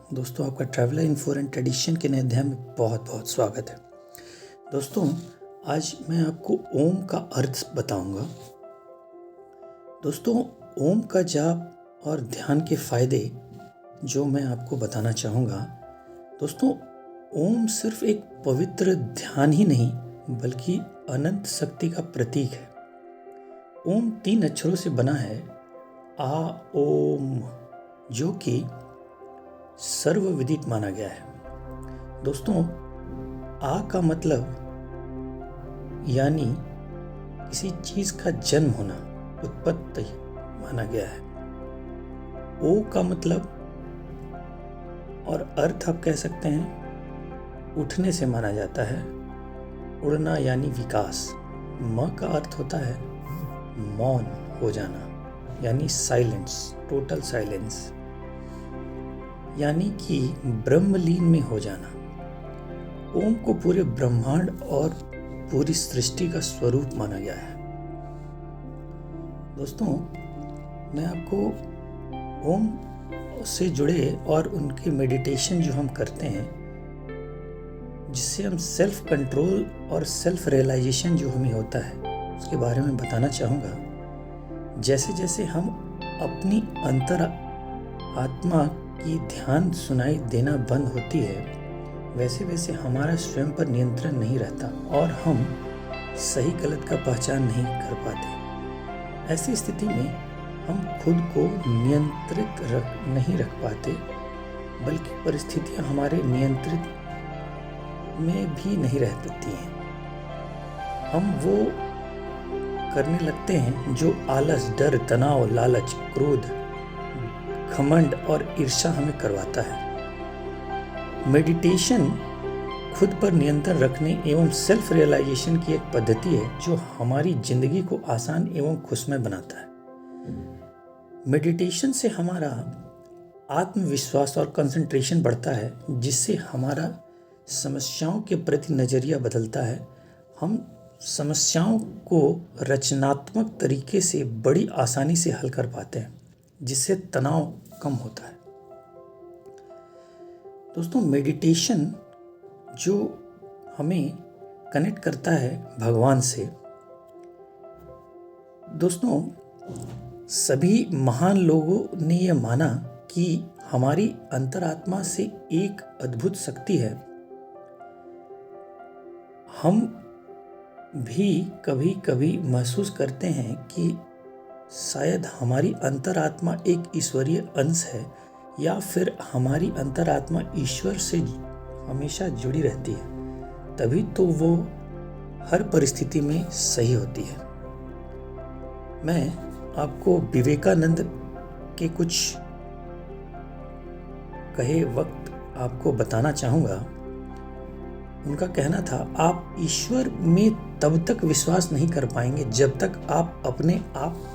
दोस्तों, आपका traveller in foreign tradition के नए अध्याय में बहुत बहुत स्वागत है। दोस्तों, आज मैं आपको ओम का अर्थ बताऊंगा। दोस्तों, ओम का जाप और ध्यान के फायदे जो मैं आपको बताना चाहूँगा। दोस्तों, ओम सिर्फ एक पवित्र ध्यान ही नहीं बल्कि अनंत शक्ति का प्रतीक है। ओम 3 अक्षरों से बना है, आ ओम, जो कि सर्वविदित माना गया है। दोस्तों, आ का मतलब यानी किसी चीज का जन्म होना, उत्पत्ति माना गया है। ओ का मतलब और अर्थ आप कह सकते हैं उठने से माना जाता है, उड़ना यानी विकास। म का अर्थ होता है मौन हो जाना यानी साइलेंस, टोटल साइलेंस, यानी कि ब्रह्मलीन में हो जाना। ओम को पूरे ब्रह्मांड और पूरी सृष्टि का स्वरूप माना गया है। दोस्तों, मैं आपको ओम से जुड़े और उनके मेडिटेशन जो हम करते हैं, जिससे हम सेल्फ कंट्रोल और सेल्फ रियलाइजेशन जो हमें होता है, उसके बारे में बताना चाहूँगा। जैसे जैसे हम अपनी अंतर आत्मा की ध्यान सुनाई देना बंद होती है, वैसे वैसे हमारा स्वयं पर नियंत्रण नहीं रहता और हम सही गलत का पहचान नहीं कर पाते। ऐसी स्थिति में हम खुद को नियंत्रित नहीं रख पाते, बल्कि परिस्थितियां हमारे नियंत्रित में भी नहीं रह पाती हैं। हम वो करने लगते हैं जो आलस, डर, तनाव, लालच, क्रोध, घमंड और ईर्ष्या हमें करवाता है। मेडिटेशन खुद पर नियंत्रण रखने एवं सेल्फ रियलाइजेशन की एक पद्धति है जो हमारी जिंदगी को आसान एवं खुशमय बनाता है। मेडिटेशन से हमारा आत्मविश्वास और कंसंट्रेशन बढ़ता है, जिससे हमारा समस्याओं के प्रति नजरिया बदलता है। हम समस्याओं को रचनात्मक तरीके से बड़ी आसानी से हल कर पाते हैं, जिससे तनाव कम होता है। दोस्तों, मेडिटेशन जो हमें कनेक्ट करता है भगवान से। दोस्तों, सभी महान लोगों ने यह माना कि हमारी अंतरात्मा से एक अद्भुत शक्ति है। हम भी कभी कभी महसूस करते हैं कि शायद हमारी अंतरात्मा एक ईश्वरीय अंश है, या फिर हमारी अंतरात्मा ईश्वर से हमेशा जुड़ी रहती है, तभी तो वो हर परिस्थिति में सही होती है। मैं आपको विवेकानंद के कुछ कहे वक्त आपको बताना चाहूँगा। उनका कहना था, आप ईश्वर में तब तक विश्वास नहीं कर पाएंगे जब तक आप अपने आप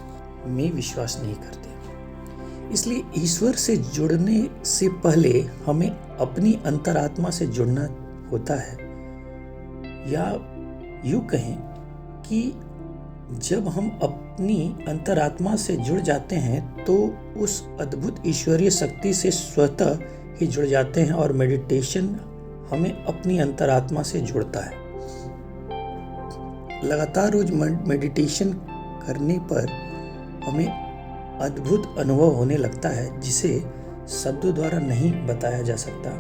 में विश्वास नहीं करते। इसलिए ईश्वर से जुड़ने से पहले हमें अपनी अंतरात्मा से जुड़ना होता है, या यूं कहें कि जब हम अपनी अंतरात्मा से जुड़ जाते हैं तो उस अद्भुत ईश्वरीय शक्ति से स्वतः ही जुड़ जाते हैं, और मेडिटेशन हमें अपनी अंतरात्मा से जोड़ता है। लगातार रोज मेडिटेशन करने पर हमें अद्भुत अनुभव होने लगता है, जिसे शब्दों द्वारा नहीं बताया जा सकता।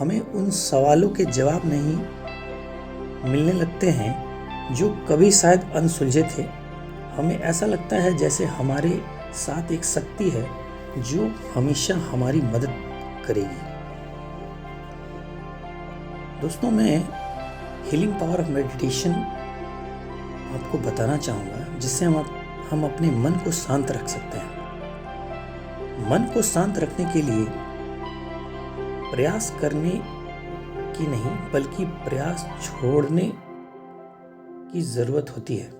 हमें उन सवालों के जवाब नहीं मिलने लगते हैं जो कभी शायद अनसुलझे थे। हमें ऐसा लगता है जैसे हमारे साथ एक शक्ति है जो हमेशा हमारी मदद करेगी। दोस्तों, मैं हीलिंग पावर ऑफ मेडिटेशन आपको बताना चाहूँगा, जिससे हम अपने मन को शांत रख सकते हैं। मन को शांत रखने के लिए प्रयास करने की नहीं बल्कि प्रयास छोड़ने की जरूरत होती है।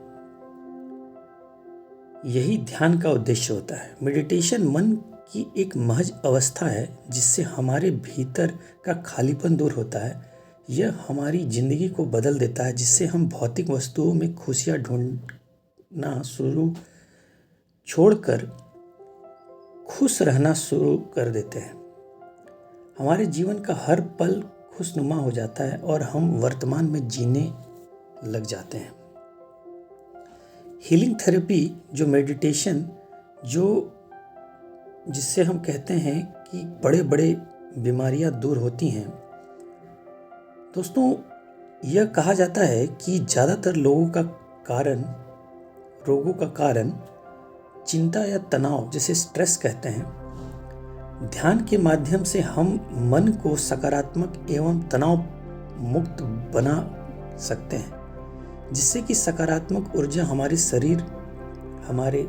यही ध्यान का उद्देश्य होता है। मेडिटेशन मन की एक महज अवस्था है जिससे हमारे भीतर का खालीपन दूर होता है। यह हमारी जिंदगी को बदल देता है, जिससे हम भौतिक वस्तुओं में खुशियां ढूंढना छोड़कर खुश रहना शुरू कर देते हैं। हमारे जीवन का हर पल खुशनुमा हो जाता है और हम वर्तमान में जीने लग जाते हैं। हीलिंग थेरेपी जो मेडिटेशन जिससे हम कहते हैं कि बड़े बड़े बीमारियां दूर होती हैं। दोस्तों, यह कहा जाता है कि ज़्यादातर रोगों का कारण चिंता या तनाव, जिसे स्ट्रेस कहते हैं। ध्यान के माध्यम से हम मन को सकारात्मक एवं तनाव मुक्त बना सकते हैं, जिससे कि सकारात्मक ऊर्जा हमारे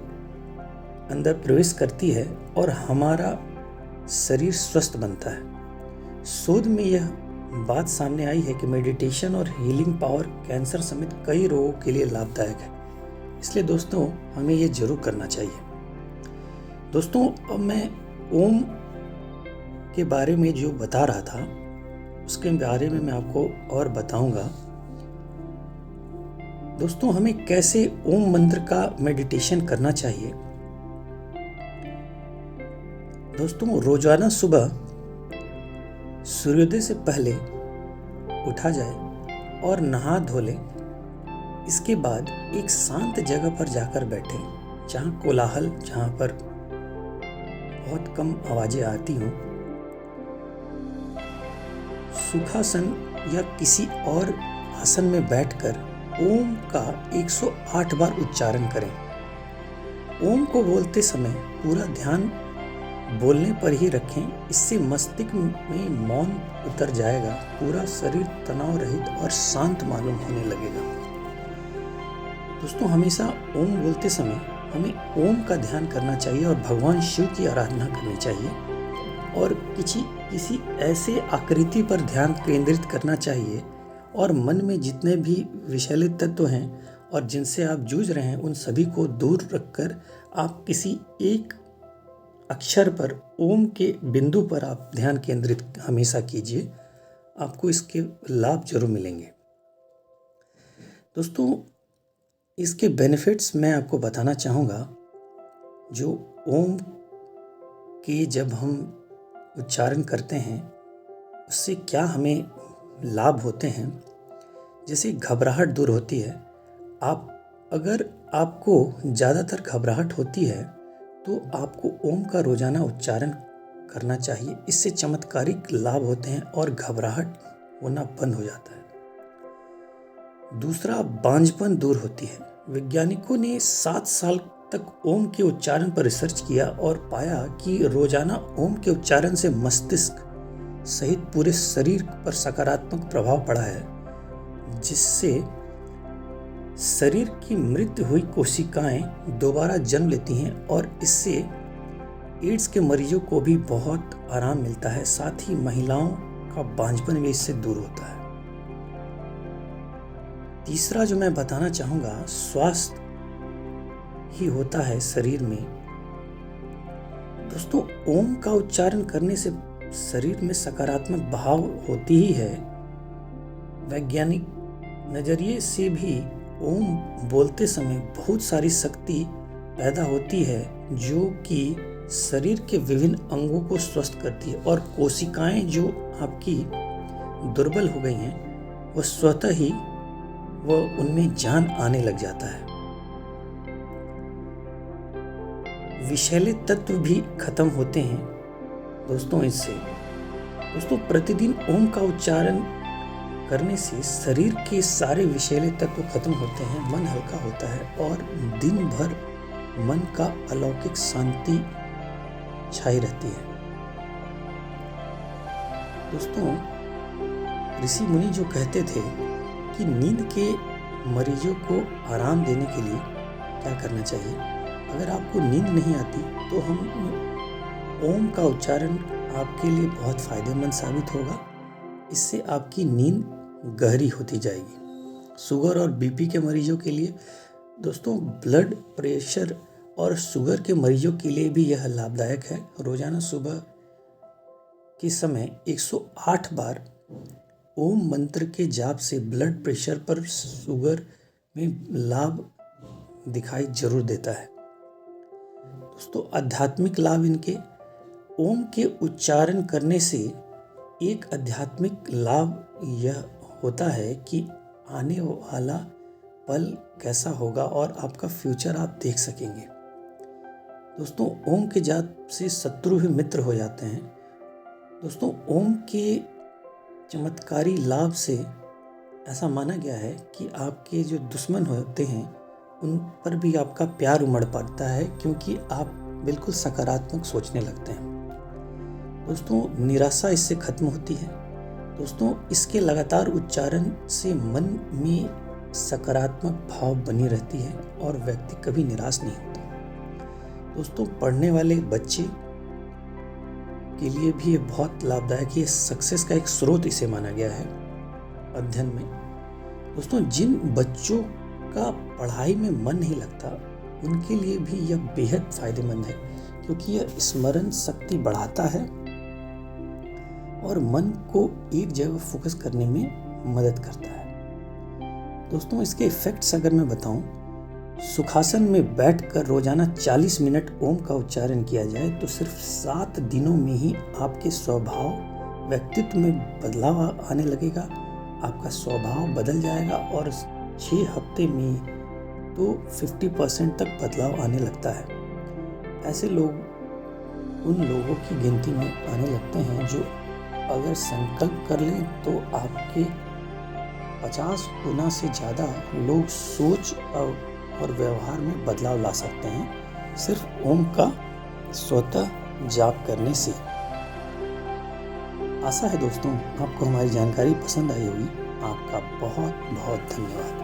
अंदर प्रवेश करती है और हमारा शरीर स्वस्थ बनता है। शोध में यह बात सामने आई है कि मेडिटेशन और हीलिंग पावर कैंसर समेत कई रोगों के लिए लाभदायक है। इसलिए दोस्तों, हमें ये जरूर करना चाहिए। दोस्तों, अब मैं ओम के बारे में जो बता रहा था उसके बारे में मैं आपको और बताऊंगा। दोस्तों, हमें कैसे ओम मंत्र का मेडिटेशन करना चाहिए। दोस्तों, रोजाना सुबह सूर्योदय से पहले उठा जाए और नहा धो ले। इसके बाद एक शांत जगह पर जाकर बैठे, जहाँ पर बहुत कम आवाजें आती हों। सुखासन या किसी और आसन में बैठकर ओम का 108 बार उच्चारण करें। ओम को बोलते समय पूरा ध्यान बोलने पर ही रखें। इससे मस्तिष्क में मौन उतर जाएगा, पूरा शरीर तनाव रहित और शांत मालूम होने लगेगा। दोस्तों, हमेशा ओम बोलते समय हमें ओम का ध्यान करना चाहिए और भगवान शिव की आराधना करनी चाहिए और किसी ऐसे आकृति पर ध्यान केंद्रित करना चाहिए और मन में जितने भी विषैले तत्व हैं और जिनसे आप जूझ रहे हैं उन सभी को दूर रखकर आप किसी एक अक्षर पर, ओम के बिंदु पर आप ध्यान केंद्रित हमेशा कीजिए। आपको इसके लाभ जरूर मिलेंगे। दोस्तों, इसके बेनिफिट्स मैं आपको बताना चाहूँगा। जो ओम के जब हम उच्चारण करते हैं उससे क्या हमें लाभ होते हैं। जैसे घबराहट दूर होती है। अगर आपको ज़्यादातर घबराहट होती है तो आपको ओम का रोजाना उच्चारण करना चाहिए। इससे चमत्कारिक लाभ होते हैं और घबराहट होना बंद हो जाता है। दूसरा, बांझपन दूर होती है। वैज्ञानिकों ने 7 साल तक ओम के उच्चारण पर रिसर्च किया और पाया कि रोजाना ओम के उच्चारण से मस्तिष्क सहित पूरे शरीर पर सकारात्मक प्रभाव पड़ा है, जिससे शरीर की मृत हुई कोशिकाएं दोबारा जन्म लेती हैं और इससे एड्स के मरीजों को भी बहुत आराम मिलता है। साथ ही महिलाओं का बांझपन भी इससे दूर होता है। तीसरा जो मैं बताना चाहूँगा, स्वास्थ्य ही होता है शरीर में। दोस्तों, ओम का उच्चारण करने से शरीर में सकारात्मक भाव होती ही है। वैज्ञानिक नजरिए से भी ओम बोलते समय बहुत सारी शक्ति पैदा होती है, जो कि शरीर के विभिन्न अंगों को स्वस्थ करती है और कोशिकाएं जो आपकी दुर्बल हो गई हैं, वह स्वतः ही उनमें जान आने लग जाता है। विषैले तत्व भी खत्म होते हैं दोस्तों इससे। दोस्तों, प्रतिदिन ओम का उच्चारण करने से शरीर के सारे विषैले तत्व खत्म होते हैं, मन हल्का होता है और दिन भर मन का अलौकिक शांति छाई रहती है। दोस्तों, ऋषि मुनि जो कहते थे कि नींद के मरीजों को आराम देने के लिए क्या करना चाहिए। अगर आपको नींद नहीं आती तो ओम का उच्चारण आपके लिए बहुत फायदेमंद साबित होगा। इससे आपकी नींद गहरी होती जाएगी। शुगर और बीपी के मरीजों के लिए दोस्तों, ब्लड प्रेशर और शुगर के मरीजों के लिए भी यह लाभदायक है। रोजाना सुबह के समय 108 बार ओम मंत्र के जाप से ब्लड प्रेशर पर शुगर में लाभ दिखाई जरूर देता है। दोस्तों, आध्यात्मिक लाभ इनके ओम के उच्चारण करने से एक आध्यात्मिक लाभ यह होता है कि आने वाला पल कैसा होगा और आपका फ्यूचर आप देख सकेंगे। दोस्तों, ओम के जाप से शत्रु भी मित्र हो जाते हैं। दोस्तों, ओम के चमत्कारी लाभ से ऐसा माना गया है कि आपके जो दुश्मन होते हैं उन पर भी आपका प्यार उमड़ पड़ता है, क्योंकि आप बिल्कुल सकारात्मक सोचने लगते हैं। दोस्तों, निराशा इससे खत्म होती है। दोस्तों, इसके लगातार उच्चारण से मन में सकारात्मक भाव बनी रहती है और व्यक्ति कभी निराश नहीं होता। दोस्तों, पढ़ने वाले बच्चे के लिए भी ये बहुत लाभदायक है। सक्सेस का एक स्रोत इसे माना गया है अध्ययन में। दोस्तों, जिन बच्चों का पढ़ाई में मन नहीं लगता उनके लिए भी यह बेहद फायदेमंद है, क्योंकि यह स्मरण शक्ति बढ़ाता है और मन को एक जगह फोकस करने में मदद करता है। दोस्तों, इसके इफेक्ट्स अगर मैं बताऊं, सुखासन में बैठकर रोजाना 40 मिनट ओम का उच्चारण किया जाए तो सिर्फ 7 दिनों में ही आपके स्वभाव व्यक्तित्व में बदलाव आने लगेगा। आपका स्वभाव बदल जाएगा और 6 हफ्ते में तो 50% तक बदलाव आने लगता है। ऐसे लोग उन लोगों की गिनती में आने लगते हैं जो अगर संकल्प कर लें तो आपके 50 गुना से ज़्यादा लोग सोच और व्यवहार में बदलाव ला सकते हैं, सिर्फ ओम का स्वतः जाप करने से। आशा है दोस्तों आपको हमारी जानकारी पसंद आई होगी। आपका बहुत बहुत धन्यवाद।